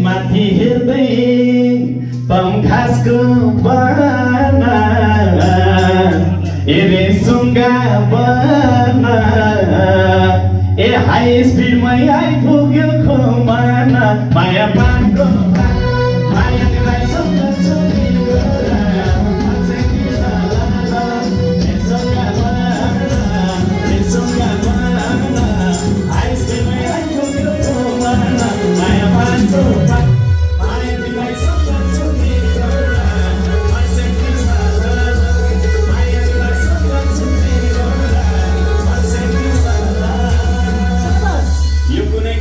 माथि हेर्दै पङ्खासको बना रेसुङ्गा बना हाई स्पिडमै आइपुग्यो खोमाना माया पानको माया तिमीलाई सम्झन्छु हाई स्पिडमै आइपुग्यो खोमाना माया पानको माया तिमीलाई सम्झन्छु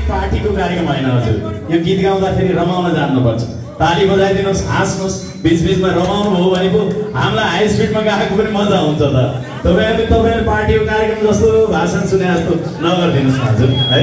पार्टीको कार्यक्रम होइन हजुर, यो गीत गाउँदाखेरि रमाउन जान्नुपर्छ। ताली बजाइदिनुहोस्, हाँस्नुहोस्, बिचबिचमा रमाउनु भयो भने पो हामीलाई हाई स्पिडमा गाएको पनि मजा हुन्छ त। तपाईँहरू पार्टीको कार्यक्रम जस्तो भाषण सुने जस्तो नगरिदिनुहोस् हजुर है।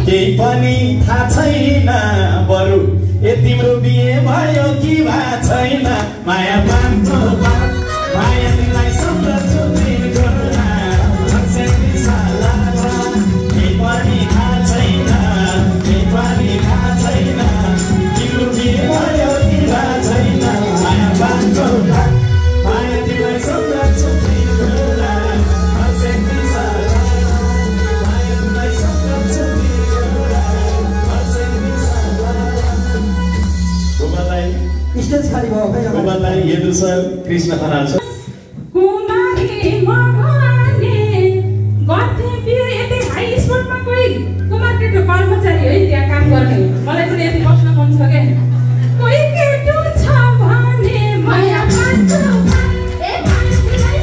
केही पनि थाहा छैन बरु ए तिम्रो बिहे भयो कि भा छैन माया पानको माया तिमीलाई सम्झन्छु केही पनि थाहा छैन तिम्रो बिहे भयो कि भा छैन माया पानको माया तिमीलाई सम्झन्छु स्टेज खाली भयो भाइ गोपाललाई यदु सर कृष्ण खनाल सर कुमारी मगने गथे बिहे यति हाई स्कुलमा कोही कुमार केटो कर्मचारी है त्यहाँ काम गर्ने मलाई पनि यति बस्न मन छ के कोही केटो छ भने माया पान्छ ए मान्छेलाई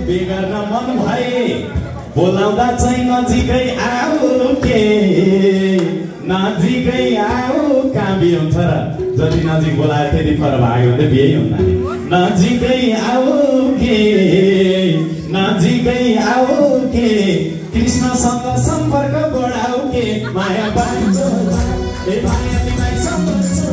बेगर्न मन भए बोलाउँदा चाहिँ नजिकै आऊ के नजिकै आऊ कहाँ बिहे हुन्छ र जति नजिक बोलायो त्यति पर भाग्यो भने बिहे हुँदैन नजिकै आऊ के कृष्णसँग सम्पर्क बढाऊ के माया पाइन्छ ए माया तिमीलाई सम्झन्छु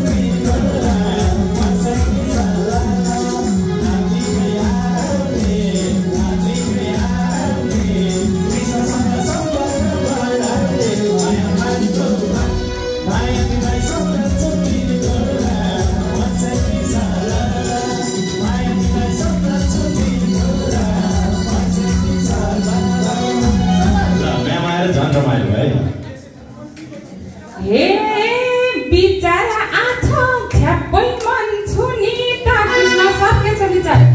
बिचारा आछो छ्याप्पै मन छुनी त कृष्ण सकेछ बिचारा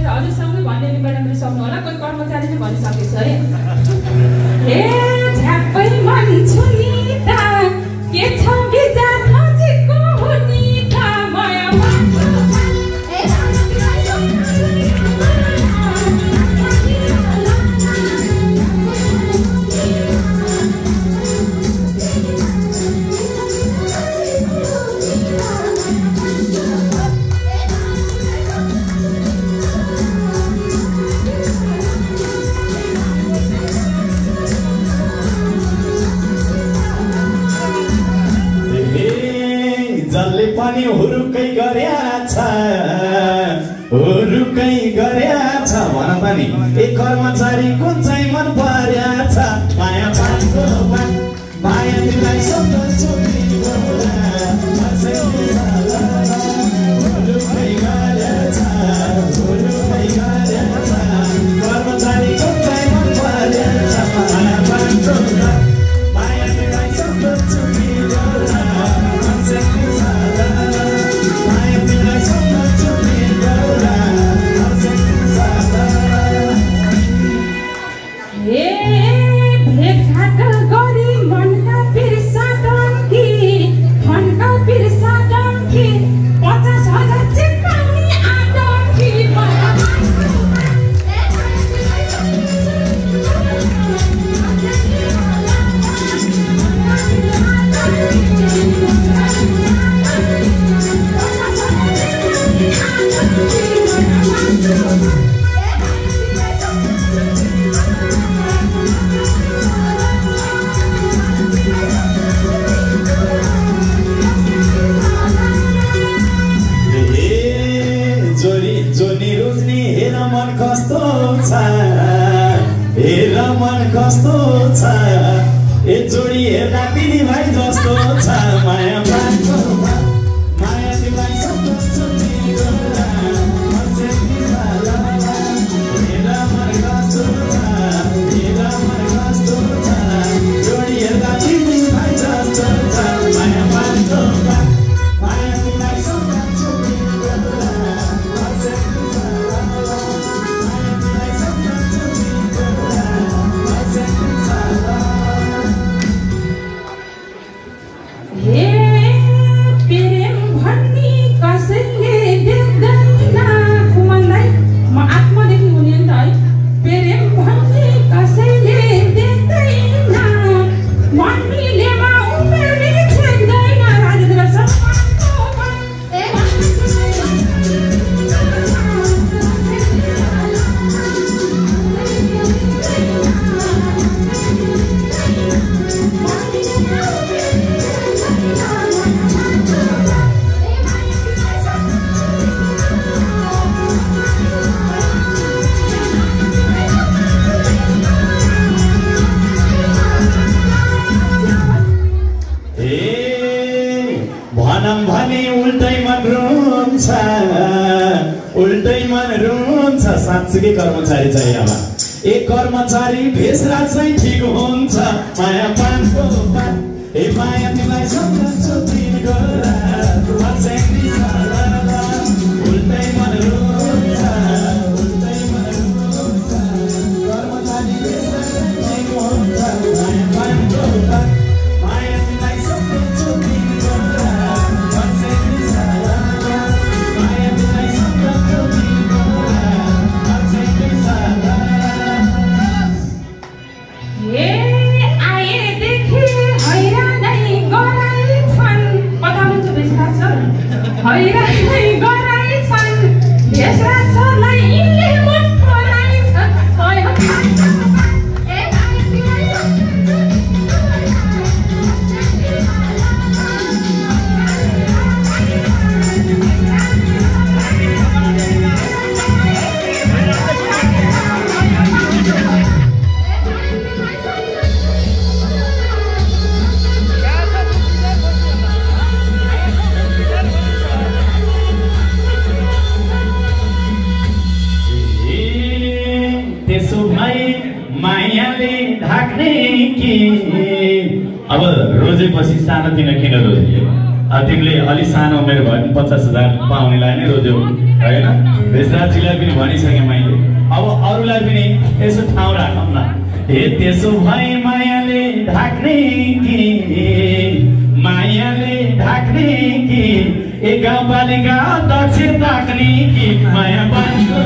हजुरसँगै भन्ने म्याडमले सक्नु होला कोही कर्मचारीले भनिसकेछ है हे छ्याप्पै मन छुनी त के छ बिचार नजिकको हुनी त माया जसले पनि हुरुकै गरेछ भन त नि ए कर्मचारी कुन चाहिँ मन पर्या कस्तो छ ए जोडी हेर्दा दिदी भाइ जस्तो छ माया पाएको माया तिमीलाई सम्झन्छु तिमीलाई हेर्दा मन कस्तो छ हेर्दा मन कस्तो छ जोडी हेर्दा दिदी भाइ जस्तो छ माया पाएको माया तिमीलाई सम्झन्छु उल्टै मन रुन्छ साँच्चै कर्मचारी चाहिँ अब एक कर्मचारी भेषराज चाहिँ ठिक हुन्छ माया पानको ए माया तिमीलाई सम्झन्छु तिमीको उल्टै मन रुन्छ कर्मचारी भेषराज ठिक हुन्छ माया पानको माया तिमीलाई सम्झन्छु तिमीको अब रोजेपछि सानो तिन किन रोजे तिमीले अलि सानो उमेर भयो 50,000 पाउनेलाई नै रोज्यौ होइन भेषराजीलाई पनि भनिसकेँ मैले अब अरूलाई पनि यसो ठाउँ राखौँ न हे त्यसो भए मायाले ढाक्ने कि ए गाउँपालिका दक्ष ताक्ने कि माया पानीको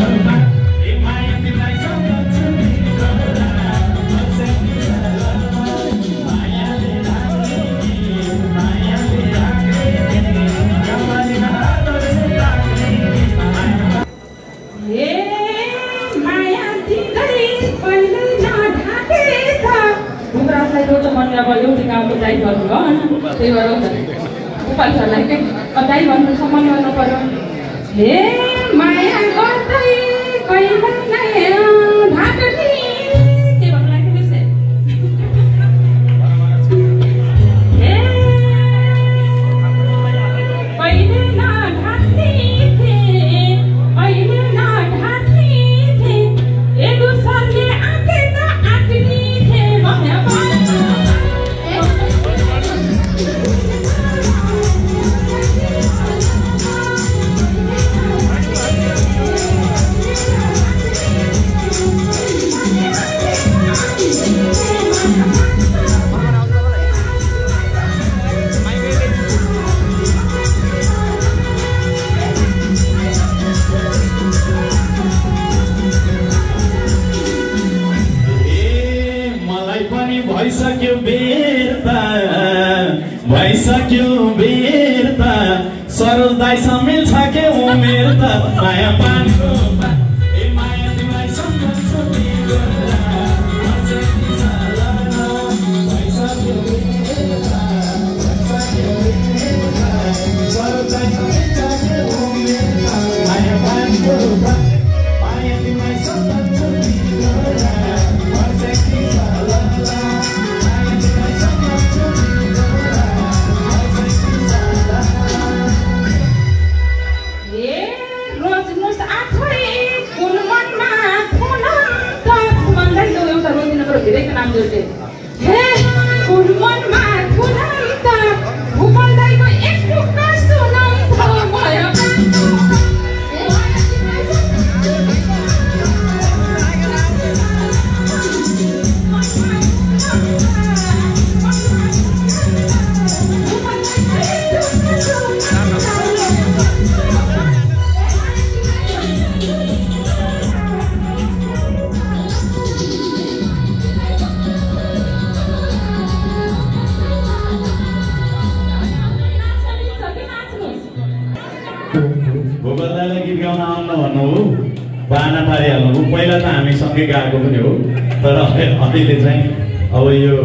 अब एउटै गाउँको दाइ गर्नु हो त्यही भएर उपालिहरूलाई चाहिँ दाइ भन्नु सम्मान गर्नु पर्यो हे माया गर्दै कहिले नै ढाक्ने के भन्नु लाग्यो बिर्से हे कहिले नढाक्ने थिए कहिले नढाक्ने थिए ए दुसरले आँखे त आँक्ने थिए माया भइसक्यो बेर्ता सरोज दाइसँग मिल्छ के उमेर त माया पानीको ए माया तिमीलाई सम्झन्छु नि गोरा भइसक्यो सरोज दाइसँग मिल्छ के उमेर त माया पानीको माया तिमीलाई सम्झन्छु नि गोरा धेरैको नाम जोड्थे हे कुलमनमा फुलाम त भूपन्दाइको एक टुक्रा सुनाम त भयो भूपन्दालाई गीत गाउन आउन भन्नु हो बाना पारिहाल्नु पहिला त हामी सँगै गाएको पनि हो तर अहिले चाहिँ अब यो